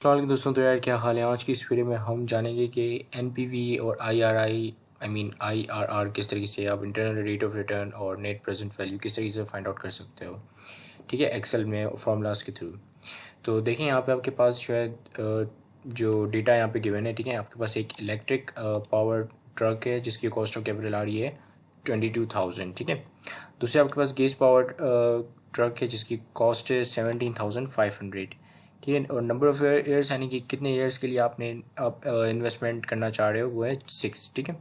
सवाल दोस्तों, तो यार क्या हाल है। आज की इस वीडियो में हम जानेंगे कि एनपीवी और आईआरआर किस तरीके से आप इंटरनल रेट ऑफ रिटर्न और नेट प्रेजेंट वैल्यू किस तरीके से फाइंड आउट कर सकते हो। ठीक है, एक्सेल में फार्मूलाज के थ्रू। तो देखें यहाँ पे आपके पास शायद जो डेटा यहाँ पे गिवन है, ठीक है। आपके पास एक इलेक्ट्रिक पावर ट्रक है जिसकी कॉस्ट ऑफ कैपिटल आ रही है 22,000, ठीक है। दूसरे आपके पास गैस पावर ट्रक है जिसकी कॉस्ट है 17,500, ठीक है। और नंबर ऑफ ईयर्स यानी कि कितने ईयर्स के लिए आप इन्वेस्टमेंट करना चाह रहे हो वो है 6, ठीक है।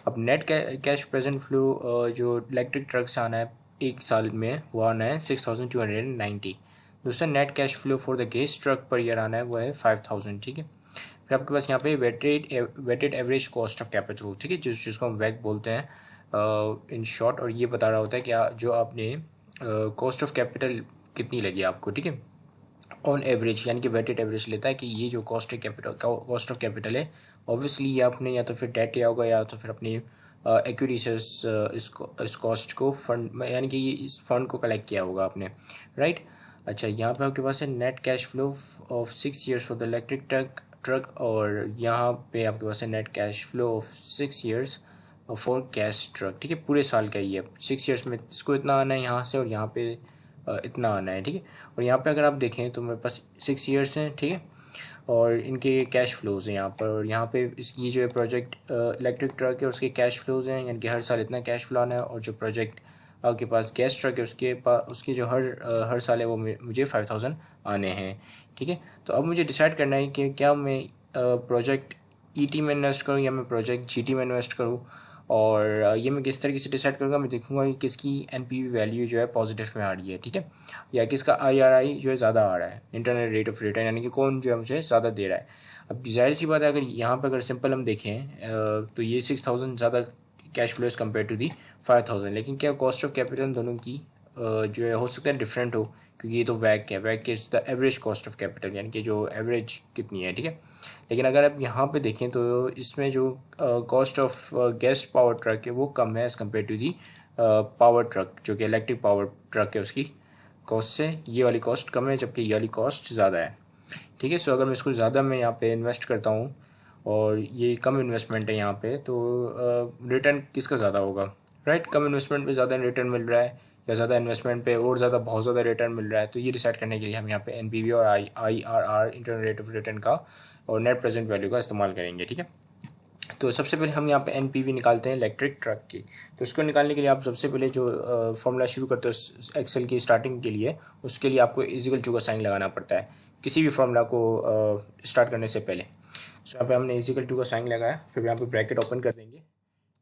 अब नेट कैश प्रेजेंट फ्लो जो इलेक्ट्रिक ट्रक से आना है एक साल में वो आना है 6,290। दूसरा net cash flow for the gas truck per year आना है वो है 5,000, ठीक है। फिर आपके पास यहाँ पे weighted average cost of capital, ठीक है, जिसको हम वैक बोलते हैं इन शॉर्ट। और ये बता रहा होता है कि जो आपने कॉस्ट ऑफ कैपिटल कितनी लगी आपको, ठीक है, ऑन एवरेज, यानी कि वेटेड एवरेज लेता है कि ये जो कॉस्ट ऑफ कैपिटल है ऑब्वियसली ये आपने या तो फिर डेट लिया होगा या तो फिर अपनी इक्विटी से इस कॉस्ट को फंड यानी कि ये इस फंड को कलेक्ट किया होगा आपने, राइट। अच्छा, यहाँ पे आपके पास है net cash flow of 6 years for the electric truck और यहाँ पे आपके पास है net cash flow of 6 years for gas truck, ठीक है। पूरे साल का ही है, 6 ईयर्स में इसको इतना आना है यहाँ से और यहाँ पे इतना आना है, ठीक है। और यहाँ पे अगर आप देखें तो मेरे पास 6 ईयर्स हैं, ठीक है, और इनके कैश फ्लोज हैं यहाँ पर। और यहाँ पे इसकी जो है प्रोजेक्ट इलेक्ट्रिक ट्रक है उसके कैश फ्लोज हैं, यानी कि हर साल इतना कैश फ्लो आना है। और जो प्रोजेक्ट आपके पास गैस ट्रक है उसके जो हर साल है वो मुझे 5,000 आने हैं, ठीक है। तो अब मुझे डिसाइड करना है कि क्या मैं प्रोजेक्ट ईटी में इन्वेस्ट करूँ या मैं प्रोजेक्ट जीटी में इन्वेस्ट करूँ। और ये मैं किस तरीके से डिसाइड करूँगा, मैं देखूँगा कि किसकी एनपीवी वैल्यू जो है पॉजिटिव में आ रही है, ठीक है, या किसका आईआरआई जो है ज़्यादा आ रहा है, इंटरनल रेट ऑफ रिटर्न, यानी कि कौन जो है मुझे ज़्यादा दे रहा है। अब जाहिर सी बात है, अगर यहाँ पर अगर सिंपल हम देखें तो ये 6,000 ज़्यादा cash flow as compared to the 5,000। लेकिन क्या कॉस्ट ऑफ कैपिटल दोनों की जो है हो सकता है डिफरेंट हो, क्योंकि ये तो वैक है, वैक is the average cost of capital, यानी कि जो एवरेज कितनी है, ठीक है। लेकिन अगर आप यहाँ पे देखें तो इसमें जो cost of gas power truck है वो कम है as compared to the power truck, जो कि इलेक्ट्रिक पावर ट्रक है उसकी कॉस्ट से ये वाली कॉस्ट कम है, जबकि ये वाली कॉस्ट ज़्यादा है, ठीक है। सो अगर मैं इसको ज़्यादा मैं यहाँ पे इन्वेस्ट करता हूँ और ये कम इन्वेस्टमेंट है यहाँ पे, तो रिटर्न किसका ज़्यादा होगा, राइट। कम इन्वेस्टमेंट पे ज़्यादा रिटर्न मिल रहा है या ज़्यादा इन्वेस्टमेंट पे और बहुत ज़्यादा रिटर्न मिल रहा है। तो ये डिसाइड करने के लिए हम यहाँ पे एनपीवी और IRR internal rate of return का और नेट प्रेजेंट वैल्यू का इस्तेमाल करेंगे, ठीक है। तो सबसे पहले हम यहाँ पे एनपीवी निकालते हैं इलेक्ट्रिक ट्रक की। तो इसको निकालने के लिए आप सबसे पहले जो फॉर्मूला शुरू करते हो एक्सेल की स्टार्टिंग के लिए, उसके लिए आपको इजिकल टू का साइन लगाना पड़ता है किसी भी फॉर्मूला को स्टार्ट करने से पहले। सो यहाँ पे हमने इजिकल टू का साइन लगाया, फिर यहाँ पे ब्रैकेट ओपन कर देंगे,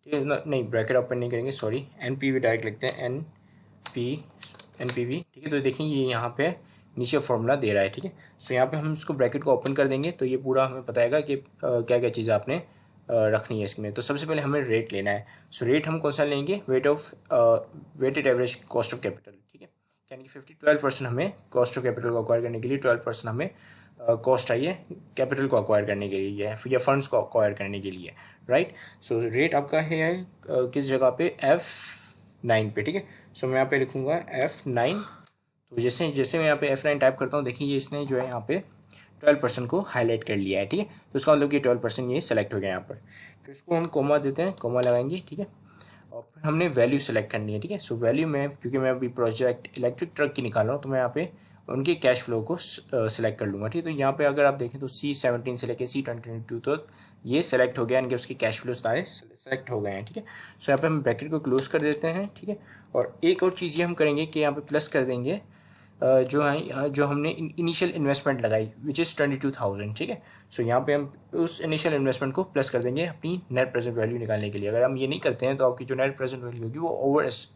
ठीक है। नहीं, ब्रैकेट ओपन नहीं करेंगे, सॉरी, एनपीवी डायरेक्ट लिखते हैं, एनपीवी, ठीक है। तो देखेंगे ये यहाँ पे नीचे फॉर्मूला दे रहा है, ठीक है। सो यहाँ पे हम इसको ब्रैकेट को ओपन कर देंगे तो ये पूरा हमें बताएगा कि क्या क्या चीज़ें आपने रखनी है इसमें। तो सबसे पहले हमें रेट लेना है। सो रेट हम कौन सा लेंगे, weighted average cost of capital, ठीक है। यानी कि 12% हमें कॉस्ट ऑफ कैपिटल को अक्वायर करने के लिए 12% हमें कॉस्ट आई है कैपिटल को अक्वायर करने के लिए या फंड्स को अक्वायर करने के लिए, राइट। सो रेट आपका है किस जगह पे, F9 पे, ठीक है। सो मैं यहाँ पे लिखूँगा F9। तो जैसे जैसे मैं यहाँ पे F9 टाइप करता हूँ, देखिए ये इसने जो है यहाँ पे 12% को हाईलाइट कर लिया है, ठीक है। तो इसका मतलब कि 12% ये सेलेक्ट हो गया यहाँ पर। फिर इसको हम कोमा देते हैं, कोमा लगाएंगे, ठीक है। और फिर हमने वैल्यू सेलेक्ट करनी है, ठीक है। सो वैल्यू में, क्योंकि मैं अभी प्रोजेक्ट इलेक्ट्रिक ट्रक की निकाल रहा हूँ, तो मैं यहाँ पे उनके कैश फ्लो को सिलेक्ट कर लूँगा, ठीक है। तो यहाँ पे अगर आप देखें तो C17 से लेकर C22 तक ये सेलेक्ट हो गया, यानी कि उसके कैश फ्लो सारे सेलेक्ट हो गए हैं, ठीक है। सो यहाँ पे हम ब्रैकेट को क्लोज कर देते हैं, ठीक है। और एक और चीज़ ये हम करेंगे कि यहाँ पे प्लस कर देंगे जो हमने इनिशियल इन्वेस्टमेंट लगाई विच इज़ 22,000, ठीक है। सो यहाँ पे हम उस इनिशियल इन्वेस्टमेंट को प्लस कर देंगे अपनी नेट प्रेजेंट वैल्यू निकालने के लिए। अगर हम ये नहीं करते हैं तो आपकी जो नेट प्रेजेंट वैल्यू होगी वो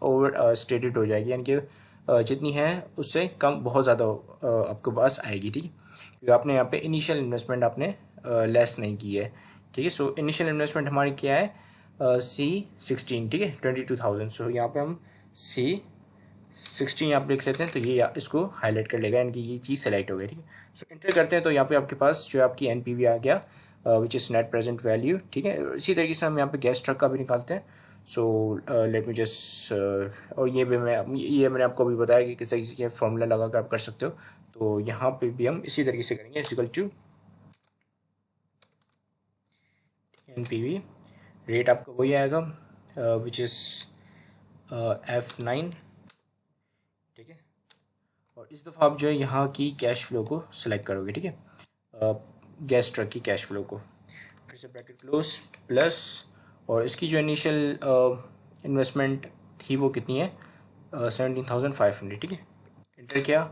ओवर स्टेटेड हो जाएगी, यानी कि जितनी है उससे कम बहुत ज़्यादा आपके पास आएगी, ठीक है, क्योंकि आपने यहाँ पे इनिशियल इन्वेस्टमेंट आपने लेस नहीं की है, ठीक है। सो इनिशियल इन्वेस्टमेंट हमारी क्या है, C16, ठीक है, 22,000। सो यहाँ पे हम C16 यहाँ पे लिख लेते हैं, तो ये इसको हाईलाइट कर लेगा, यानी कि ये चीज़ सेलेक्ट हो गई, ठीक है। सो इंटर करते हैं तो यहाँ पे आपके पास जो आपकी एनपीवी आ गया which is net present value, ठीक है। इसी तरीके से हम यहाँ पे गैस ट्रक का भी निकालते हैं। सो लेट मी जस्ट, और ये मैंने आपको अभी बताया कि किस तरीके से फॉर्मूला लगा कर आप कर सकते हो। तो यहाँ पे भी हम इसी तरीके से करेंगे, इक्वल टू NPV रेट आपका वही आएगा विच इज़ F9, ठीक है। और इस दफ़ा आप जो है यहाँ की कैश फ्लो को सिलेक्ट करोगे, ठीक है, गैस ट्रक की कैश फ्लो को। फिर से ब्रैकेट क्लोज प्लस, और इसकी जो इनिशियल इन्वेस्टमेंट थी वो कितनी है, 17,500, ठीक है। इंटर किया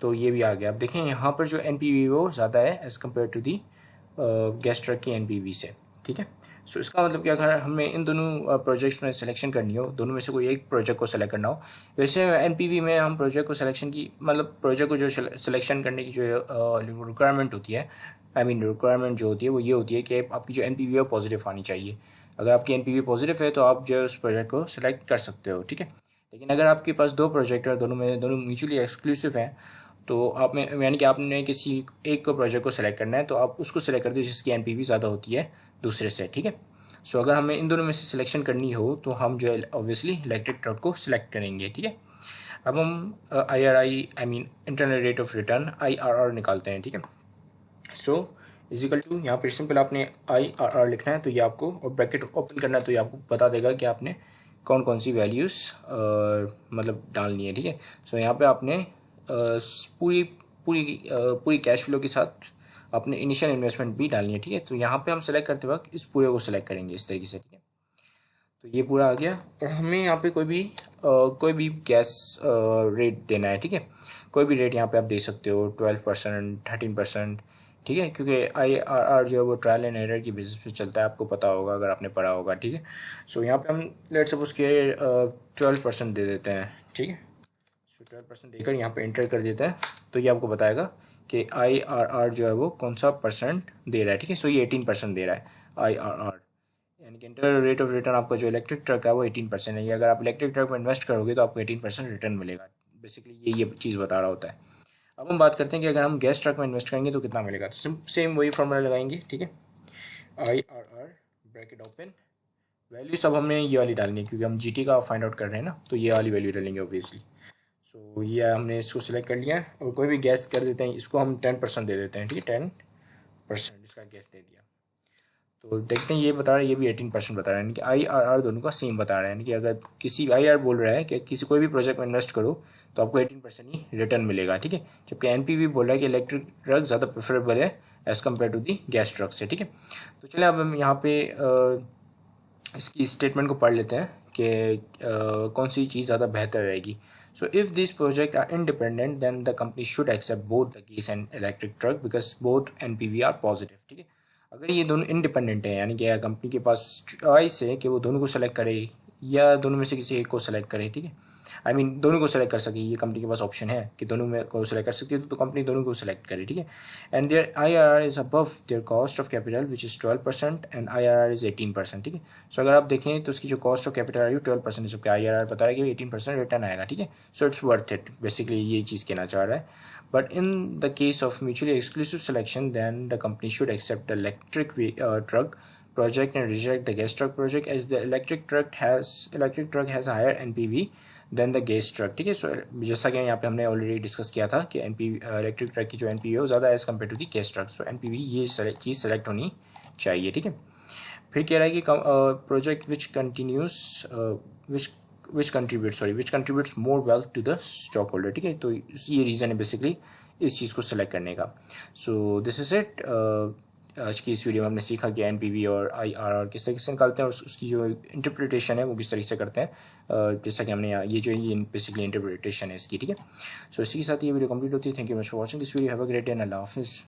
तो ये भी आ गया। आप देखें यहाँ पर जो NPV वो ज़्यादा है as compared to the gas truck की NPV से, ठीक है। सो इसका मतलब क्या, अगर हमें इन दोनों प्रोजेक्ट्स में सिलेक्शन करनी हो, दोनों में से कोई एक प्रोजेक्ट को सिलेक्ट करना हो, वैसे NPV में हम प्रोजेक्ट को सिलेक्शन की, मतलब प्रोजेक्ट को जो सिलेक्शन करने की जो रिक्वायरमेंट होती है, रिक्वायरमेंट जो होती है वो ये होती है कि आपकी जो NPV है पॉजिटिव आनी चाहिए। अगर आपकी NPV पॉजिटिव है तो आप जो है उस प्रोजेक्ट को सिलेक्ट कर सकते हो, ठीक है। लेकिन अगर आपके पास दो प्रोजेक्ट है, दोनों म्यूचुअली एक्सक्लूसिव हैं, तो आप में यानी कि आपने किसी एक को प्रोजेक्ट को सिलेक्ट करना है तो आप उसको सिलेक्ट कर दो जिसकी NPV ज़्यादा होती है दूसरे से, ठीक है। सो अगर हमें इन दोनों में से सिलेक्शन करनी हो तो हम जो है ऑब्वियसली इलेक्ट्रिक ट्रक को सिलेक्ट करेंगे, ठीक है। अब हम internal rate of return IRR निकालते हैं, ठीक है। सो इजिकल टू, यहाँ पर सिंपल आपने IRR लिखना है तो ये आपको, और ब्रैकेट ओपन करना है तो ये आपको बता देगा कि आपने कौन कौन सी वैल्यूज़ मतलब डालनी है, ठीक है। सो यहाँ पे आपने पूरी पूरी पूरी कैश फ्लो के साथ अपने इनिशियल इन्वेस्टमेंट भी डालनी है, ठीक है। तो यहाँ पे हम सेलेक्ट करते वक्त इस पूरे को सिलेक्ट करेंगे इस तरीके से, ठीक है। तो ये पूरा आ गया, और हमें यहाँ पे कोई भी गैस रेट देना है, ठीक है। कोई भी रेट यहाँ पे आप दे सकते हो, 12%, 13%, ठीक है, क्योंकि IRR जो है वो ट्रायल एंड एरर की बेसिस पे चलता है, आपको पता होगा अगर आपने पढ़ा होगा, ठीक है। सो यहाँ पे हम लेट सपोज के 12% दे देते हैं, ठीक है। सो 12% देकर यहाँ पे एंटर कर देते हैं तो ये आपको बताएगा कि IRR जो है वो कौन सा परसेंट दे रहा है, ठीक है। सो ये 18% दे रहा है IRR, यानी कि इंटरनल रेट ऑफ रिटर्न आपका जो इलेक्ट्रिक ट्रक है वो 18% है। अगर आप इलेक्ट्रिक ट्रक में इन्वेस्ट करोगे तो आपको 18% रिटर्न मिलेगा, बेसिकली ये चीज़ बता रहा होता है। अब हम बात करते हैं कि अगर हम गैस ट्रक में इन्वेस्ट करेंगे तो कितना मिलेगा, तो सेम वही फॉर्मूला लगाएंगे, ठीक है। IRR ब्रैकेट ओपन, वैल्यूज अब हमने ये वाली डालनी है क्योंकि हम GT का फाइंड आउट कर रहे हैं ना, तो ये वाली वैल्यू डालेंगे ऑब्वियसली। सो ये हमने इसको सिलेक्ट कर लिया, और कोई भी गैस कर देते हैं, इसको हम 10% दे देते हैं, ठीक है। 10% इसका गैस दे दिया तो देखते हैं ये बता रहा है, ये भी 18% बता रहा है, यानी कि IRR दोनों का सेम बता रहा है। यानी कि अगर किसी IRR बोल रहा है कि किसी कोई भी प्रोजेक्ट में इन्वेस्ट करो तो आपको 18% ही रिटर्न मिलेगा, ठीक है। जबकि NPV बोल रहा है कि इलेक्ट्रिक ट्रक ज़्यादा प्रेफरेबल है as compared to the gas truck से, ठीक है। तो चलिए अब हम यहाँ पे इसकी स्टेटमेंट को पढ़ लेते हैं कि कौन सी चीज़ ज़्यादा बेहतर रहेगी। So if this project are independent then the company should accept both the gas and electric truck because both NPV are positive, ठीक है। अगर ये दोनों इंडिपेंडेंट है, यानी कि कंपनी के पास चॉइस है कि वो दोनों को सेलेक्ट करे या दोनों में से किसी एक को सेलेक्ट करे, ठीक है। दोनों को सेलेक्ट कर सके, ये कंपनी के पास ऑप्शन है कि दोनों में को सेलेक्ट कर सकती है, तो कंपनी दोनों को सेलेक्ट करे, ठीक है। And their IRR is above their cost of capital which is 12% and IRR is 18%, ठीक है। सो अगर आप देखें तो उसकी जो कॉस्ट ऑफ कैपिटल आ रही है 12%, जबकि IRR बता रहा है कि 18% रिटर्न आएगा, ठीक है। So it's worth it, basically ये चीज़ कहना चाह रहा है। But in the case of mutually exclusive selection, then the company should accept the electric truck project and reject the gas truck project, as the electric truck has a higher NPV than the gas truck, ठीक है। सो जैसा कि यहाँ पे हमने already discuss किया था कि NPV इलेक्ट्रिक ट्रक की जो NPV है वो ज़्यादा as compared to the gas truck, so NPV ये चीज़ सेलेक्ट होनी चाहिए, ठीक है। फिर कह रहा है कि project which contributes more wealth to the stock holder, ठीक है। तो ये रीज़न है बेसिकली इस चीज़ को सेलेक्ट करने का। So this is it. आज की इस वीडियो में हमने सीखा कि NPV और IRR किस तरीके से निकालते हैं और उसकी जो इंटरप्रिटेशन है वो किस तरीके से करते हैं। जैसा कि हमने यहाँ ये जो ये बेसिकली इंटरप्रिटेशन है इसकी, ठीक है। सो इसी के साथ ये वीडियो कंप्लीट होती है। Thank you much for watching this video. Have a great day and अल्लाह हाफिज़।